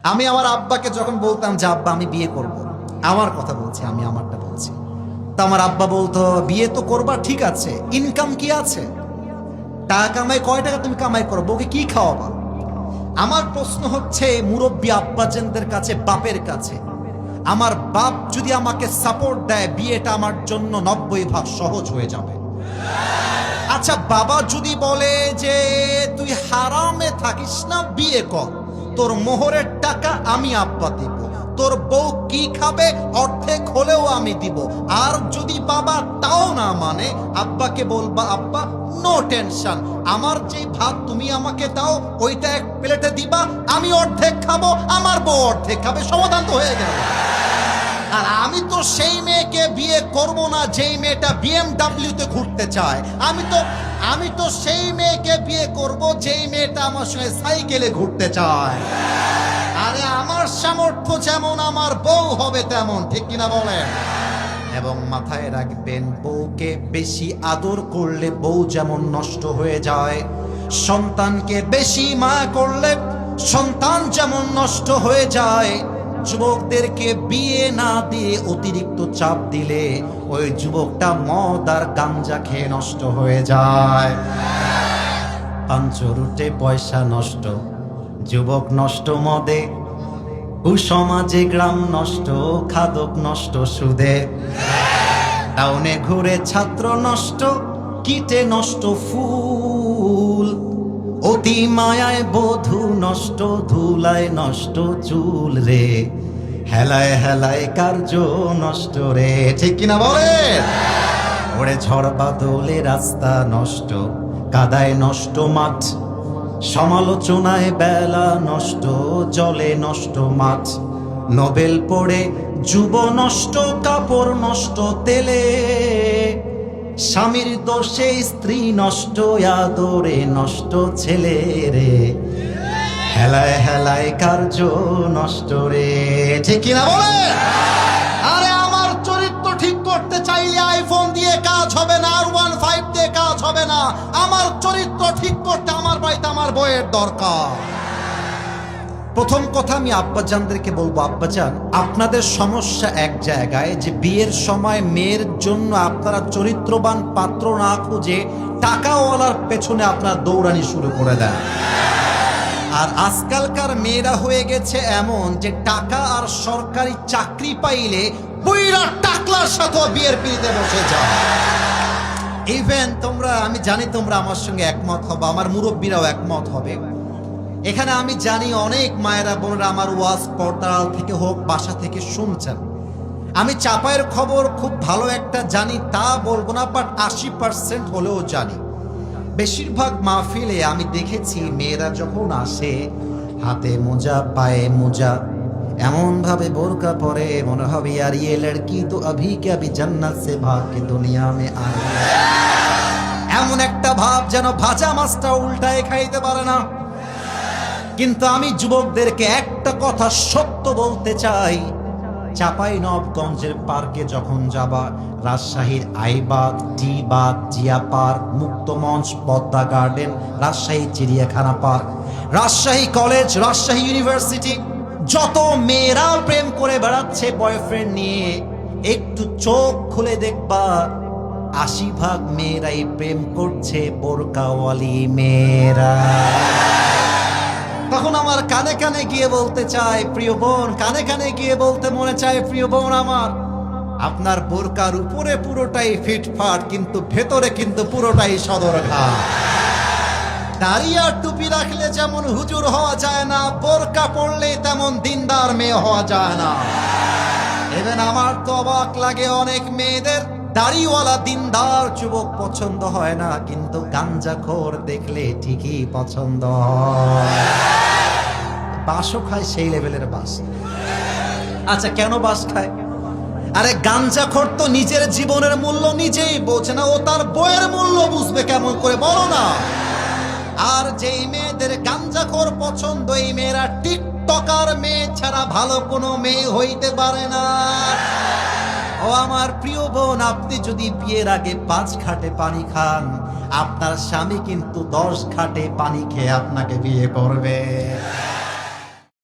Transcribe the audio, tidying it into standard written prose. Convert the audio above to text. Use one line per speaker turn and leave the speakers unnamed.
আমি আমার আব্বাকে যখন বলতাম যে আব্বা আমি বিয়ে করব, আমার কথা বলছি, আমি আমারটা বলছি, তা আমার আব্বা বলতো বিয়ে তো করবা ঠিক আছে, ইনকাম কি আছে? টাকা কামাই, কয় টাকা তুমি কামাই করো, বউকে কি খাওয়াবা? আমার প্রশ্ন হচ্ছে মুরব্বী আব্বাজানদের কাছে, বাপের কাছে, আমার বাপ যদি আমাকে সাপোর্ট দেয় বিয়েটা আমার জন্য 90 ভাগ সহজ হয়ে যাবে। আচ্ছা বাবা যদি বলে যে তুই হারামে থাকিস না, বিয়ে কর, তোর মোহরের টাকা আমি আব্বা দিব, তোর বউ কি খাবে অর্ধেক হলেও আমি দিব, আর যদি বাবা তাও না মানে আব্বাকে বলবা আব্বা নো টেনশন, আমার যে ভাত তুমি আমাকে দাও ওইটা এক প্লেটে দিবা, আমি অর্ধেক খাবো, আমার বউ অর্ধেক খাবে, সমাধান তো হয়ে গেল। আর আমি তো সেই মেয়েকে বিয়ে করব না যেই মেয়েটা বিএমডব্লিউতে ঘুরতে চায়, আমি তো সেই মেয়েকে বিয়ে করব যেই মেয়েটা আমার সঙ্গে সাইকেলে ঘুরতে চায়। আরে আমার সামর্থ্য যেমন আমার বউ হবে তেমন, ঠিক কিনা বলেন? এবং মাথায় রাখবেন বউকে বেশি আদর করলে বউ যেমন নষ্ট হয়ে যায়, সন্তানকে বেশি মায়া করলে সন্তান যেমন নষ্ট হয়ে যায়, যুবকদেরকে বিয়ে না দিয়ে অতিরিক্ত চাপ দিলে ওই যুবকটা মদ আর গাঞ্জা খেয়ে নষ্ট হয়ে যায়। পাঞ্চরুটে পয়সা নষ্ট, যুবক নষ্ট মদে, কুসমাজে গ্রাম নষ্ট, খাদক নষ্ট সুদে, টাউনে ঘুরে ছাত্র নষ্ট, কিটে নষ্ট ফুল, অতি মায়ায় বধূ নষ্ট, ধুলায় নষ্ট চুল রে, হেলায় হেলায় কার্য নষ্ট রে, ঠিক কিনা বলে? ওরে ঝড় বাদলে রাস্তা নষ্ট, কাদায় নষ্ট মাঠ, সমালোচনায় বেলা নষ্ট, জলে নষ্ট মাছ, নোবেল পড়ে যুব নষ্ট, কাপড় নষ্ট তেলে, স্বামীর দোষে স্ত্রী নষ্ট, আদরে নষ্ট ছেলে রে, হেলায় হেলায় কার্য নষ্ট রে, ঠিক কিনা বলে? আরে আমার চরিত্র ঠিক করতে চাইলে আইফোন দিয়ে কাজ হবে না, আর 15 দিয়ে কাজ হবে না, আমার চরিত্র ঠিক করতে আমার বাড়িতে আমার বইয়ের দরকার। প্রথম কথা আমি আব্বাজানদেরকে বলবো, আব্বাজান আপনাদের সমস্যা এক জায়গায় যে বিয়ের সময় মেয়ের জন্য আপনারা চরিত্রবান পাত্র না খুঁজে টাকাওয়ালার পেছনে আপনার দৌড়ানি শুরু করে দেন। আর আজকালকার মেয়েরা হয়ে গেছে এমন যে টাকা আর সরকারি চাকরি পাইলে বুইরা টাকলার সাথে বিয়ের পিড়িতে বসে যায়। ইভেন তোমরা, আমি জানি তোমরা আমার সঙ্গে একমত হবে, আমার মুরব্বীরাও একমত হবে। এখানে আমি জানি অনেক মায়েরা বোনেরা আমার ওয়াজ পর্দার থেকে হোক বাসা থেকে শুনছেন। আমি চাপায়ের খবর খুব ভালো একটা জানি তা বলবো না, বাট 80% হলেও জানি। বেশিরভাগ মাহফিলে আমি দেখেছি মেয়েরা যখন আসে হাতে মোজা পায়ে মোজা, এমন ভাবে বোরকা পরে মনে হবে यार ये लड़की तो अभी के अभी जन्नत से भाग के दुनिया में आई, এমন একটা ভাব যেন ভাজা মাছটা উল্টায় খাইতে পারে না। কিন্তু আমি যুবকদেরকে একটা কথা সত্য বলতে চাই, চাঁপাইনবাবগঞ্জের পার্কে যখন যাবা, রাজশাহীর আইবাগ, টি-বাগ, জিয়া পার্ক, মুক্তমঞ্চ, পদ্মা গার্ডেন, রাজশাহী চিড়িয়াখানা park, Rajshahi college, Rajshahi university, যত মেয়েরা প্রেম করে বেড়াচ্ছে বয়ফ্রেন্ড নিয়ে, একটু চোখ খুলে দেখবা 80 ভাগ মেয়েরাই প্রেম করছে বোরকাওয়ালি মেয়েরা। তখন আমার কানে কানে গিয়ে বলতে চায় প্রিয় বোন, কানে কানে গিয়ে বলতে মনে চায় প্রিয় বোন আমার, আপনার বোরকার উপরে পুরোটাই ফিটফাট কিন্তু ভেতরে কিন্তু পুরোটাই সদরঘাট। দাড়ি আর টুপি রাখলে যেমন হুজুর হওয়া যায় না, বোরকা পড়লে তেমন দিনদার মেয়ে হওয়া যায় না। এবেন আমার তো অবাক লাগে অনেক মেয়েদের দাড়িওয়ালা দিনদার যুবক পছন্দ হয় না, কিন্তু গাঞ্জাখোর দেখলে ঠিকই পছন্দ হয়। বাসও খায় সেই লেভেলের বাস। আচ্ছা কেন বাস খায়? আরে গাঞ্জাখোর তো নিজের জীবনের মূল্য নিজেই বোঝে না, ও তার বইয়ের মূল্য বুঝবে কেমন করে বলো না? আর যেই মেয়েদের গাঞ্জাখোর পছন্দ, এই মেয়েরা টিকটকার মেয়ে ছাড়া ভালো কোনো মেয়ে হইতে পারে না। ও আমার প্রিয় বোন, আপনি যদি বিয়ের আগে 5 ঘাটে পানি খান, আপনার স্বামী কিন্তু 10 ঘাটে পানি খেয়ে আপনাকে বিয়ে করবে।